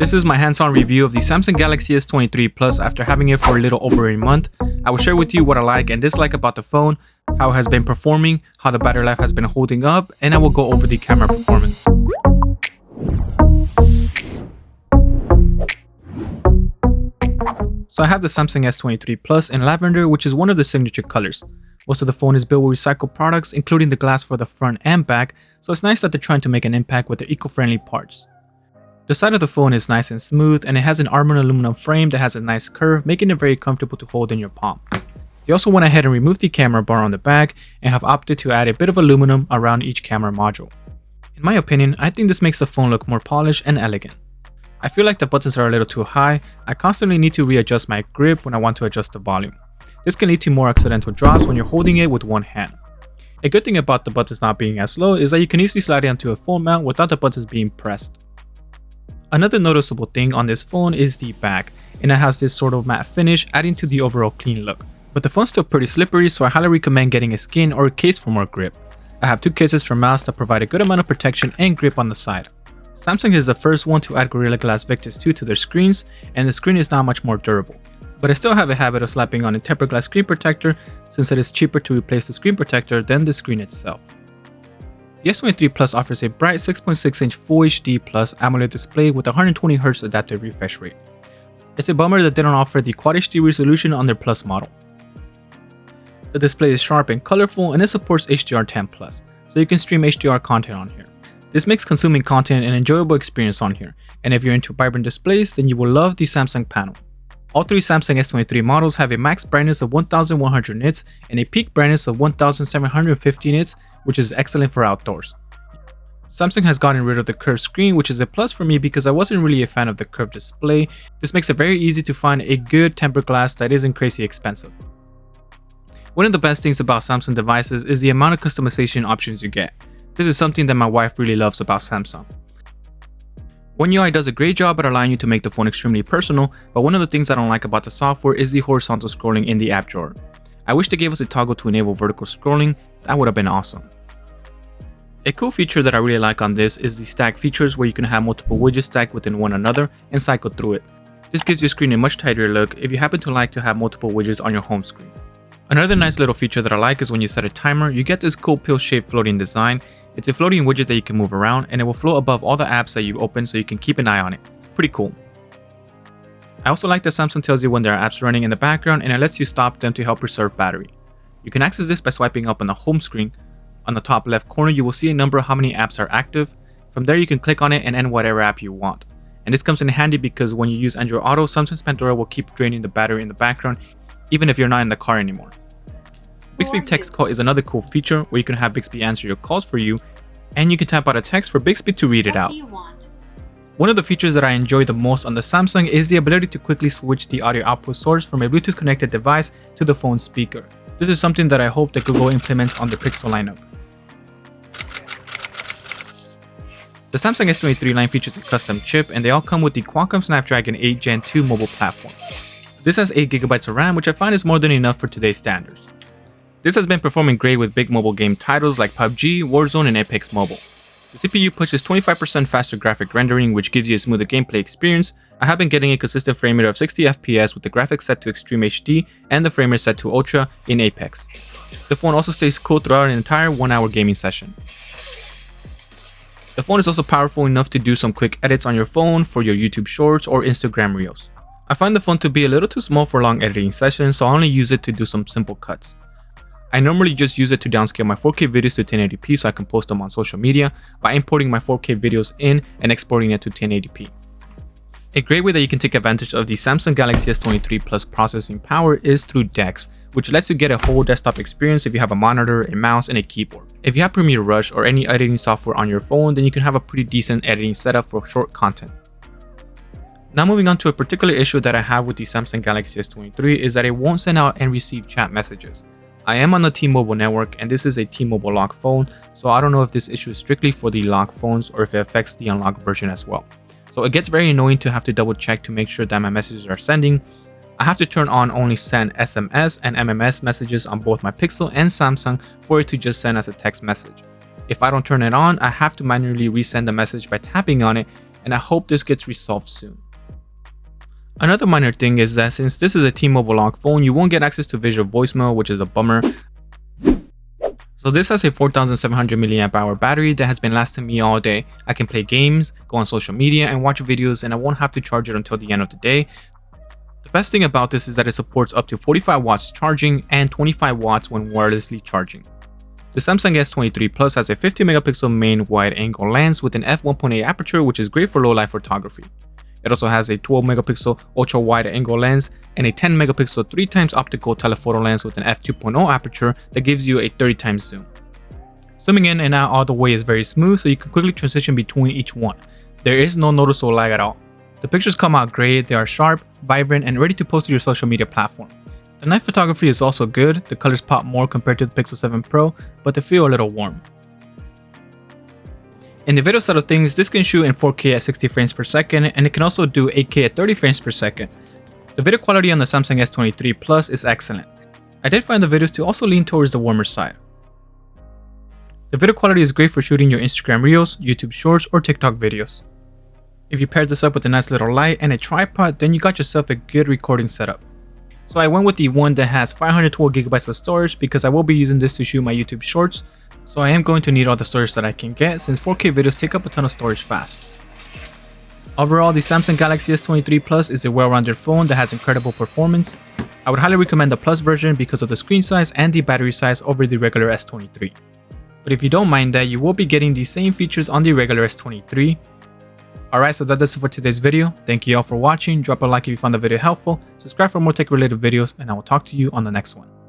This is my hands-on review of the Samsung Galaxy S23 Plus after having it for a little over a month. I will share with you what I like and dislike about the phone, how it has been performing, how the battery life has been holding up, and I will go over the camera performance. So I have the Samsung S23 Plus in lavender, which is one of the signature colors. Most of the phone is built with recycled products, including the glass for the front and back, so it's nice that they're trying to make an impact with their eco-friendly parts. The side of the phone is nice and smooth, and it has an armored aluminum frame that has a nice curve, making it very comfortable to hold in your palm. They also went ahead and removed the camera bar on the back and have opted to add a bit of aluminum around each camera module. In my opinion, I think this makes the phone look more polished and elegant. I feel like the buttons are a little too high. I constantly need to readjust my grip when I want to adjust the volume. This can lead to more accidental drops when you're holding it with one hand. A good thing about the buttons not being as low is that you can easily slide it onto a phone mount without the buttons being pressed. Another noticeable thing on this phone is the back, and it has this sort of matte finish, adding to the overall clean look. But the phone's still pretty slippery, so I highly recommend getting a skin or a case for more grip. I have two cases from Mous that provide a good amount of protection and grip on the side. Samsung is the first one to add Gorilla Glass Victus 2 to their screens, and the screen is not much more durable. But I still have a habit of slapping on a tempered glass screen protector, since it is cheaper to replace the screen protector than the screen itself. The S23 Plus offers a bright 6.6-inch Full HD Plus AMOLED display with 120Hz adaptive refresh rate. It's a bummer that they don't offer the Quad HD resolution on their Plus model. The display is sharp and colorful, and it supports HDR10+, so you can stream HDR content on here. This makes consuming content an enjoyable experience on here, and if you're into vibrant displays, then you will love the Samsung panel. All three Samsung S23 models have a max brightness of 1100 nits and a peak brightness of 1750 nits, which is excellent for outdoors. Samsung has gotten rid of the curved screen, which is a plus for me because I wasn't really a fan of the curved display. This makes it very easy to find a good tempered glass that isn't crazy expensive. One of the best things about Samsung devices is the amount of customization options you get. This is something that my wife really loves about Samsung. One UI does a great job at allowing you to make the phone extremely personal, but one of the things I don't like about the software is the horizontal scrolling in the app drawer. I wish they gave us a toggle to enable vertical scrolling. That would have been awesome. A cool feature that I really like on this is the stack features, where you can have multiple widgets stacked within one another and cycle through it. This gives your screen a much tidier look if you happen to like to have multiple widgets on your home screen. Another nice little feature that I like is when you set a timer, you get this cool pill-shaped floating design. It's a floating widget that you can move around, and it will float above all the apps that you've opened, so you can keep an eye on it. Pretty cool. I also like that Samsung tells you when there are apps running in the background, and it lets you stop them to help preserve battery. You can access this by swiping up on the home screen. On the top left corner, you will see a number of how many apps are active. From there, you can click on it and end whatever app you want. And this comes in handy because when you use Android Auto, Samsung's Pandora will keep draining the battery in the background, even if you're not in the car anymore. Bixby Text Call is another cool feature where you can have Bixby answer your calls for you, and you can type out a text for Bixby to read it out. One of the features that I enjoy the most on the Samsung is the ability to quickly switch the audio output source from a Bluetooth connected device to the phone's speaker. This is something that I hope that Google implements on the Pixel lineup. The Samsung S23 line features a custom chip, and they all come with the Qualcomm Snapdragon 8 Gen 2 mobile platform. This has 8GB of RAM, which I find is more than enough for today's standards. This has been performing great with big mobile game titles like PUBG, Warzone, and Apex Mobile. The CPU pushes 25% faster graphic rendering, which gives you a smoother gameplay experience. I have been getting a consistent frame rate of 60 FPS with the graphics set to Extreme HD and the frame rate set to Ultra in Apex. The phone also stays cool throughout an entire 1-hour gaming session. The phone is also powerful enough to do some quick edits on your phone for your YouTube Shorts or Instagram Reels. I find the phone to be a little too small for long editing sessions, so I only use it to do some simple cuts. I normally just use it to downscale my 4K videos to 1080p so I can post them on social media by importing my 4K videos in and exporting it to 1080p. A great way that you can take advantage of the Samsung Galaxy S23 Plus processing power is through DeX, which lets you get a whole desktop experience if you have a monitor, a mouse, and a keyboard. If you have Premiere Rush or any editing software on your phone, then you can have a pretty decent editing setup for short content. Now moving on to a particular issue that I have with the Samsung Galaxy S23 is that it won't send out and receive chat messages. I am on the T-Mobile network, and this is a T-Mobile lock phone, so I don't know if this issue is strictly for the lock phones or if it affects the unlocked version as well. So it gets very annoying to have to double check to make sure that my messages are sending. I have to turn on only send SMS and MMS messages on both my Pixel and Samsung for it to just send as a text message. If I don't turn it on, I have to manually resend the message by tapping on it, and I hope this gets resolved soon. Another minor thing is that since this is a T-Mobile lock phone, you won't get access to visual voicemail, which is a bummer. So this has a 4700 mAh battery that has been lasting me all day. I can play games, go on social media, and watch videos, and I won't have to charge it until the end of the day. The best thing about this is that it supports up to 45 watts charging and 25 watts when wirelessly charging. The Samsung S23 Plus has a 50 megapixel main wide angle lens with an f1.8 aperture, which is great for low light photography. It also has a 12 megapixel ultra wide angle lens and a 10 megapixel 3x optical telephoto lens with an f2.0 aperture that gives you a 30x zoom. Zooming in and out all the way is very smooth, so you can quickly transition between each one. There is no noticeable lag at all. The pictures come out great, they are sharp, vibrant, and ready to post to your social media platform. The night photography is also good, the colors pop more compared to the Pixel 7 Pro, but they feel a little warm. In the video side of things, this can shoot in 4K at 60 frames per second, and it can also do 8K at 30 frames per second. The video quality on the Samsung S23 Plus is excellent. I did find the videos to also lean towards the warmer side. The video quality is great for shooting your Instagram Reels, YouTube Shorts, or TikTok videos. If you pair this up with a nice little light and a tripod, then you got yourself a good recording setup. So I went with the one that has 512GB of storage because I will be using this to shoot my YouTube Shorts, so I am going to need all the storage that I can get since 4K videos take up a ton of storage fast. Overall, the Samsung Galaxy S23 Plus is a well-rounded phone that has incredible performance. I would highly recommend the Plus version because of the screen size and the battery size over the regular S23. But if you don't mind that, you will be getting the same features on the regular S23. Alright, so that does it for today's video. Thank you all for watching. Drop a like if you found the video helpful, subscribe for more tech related videos, and I will talk to you on the next one.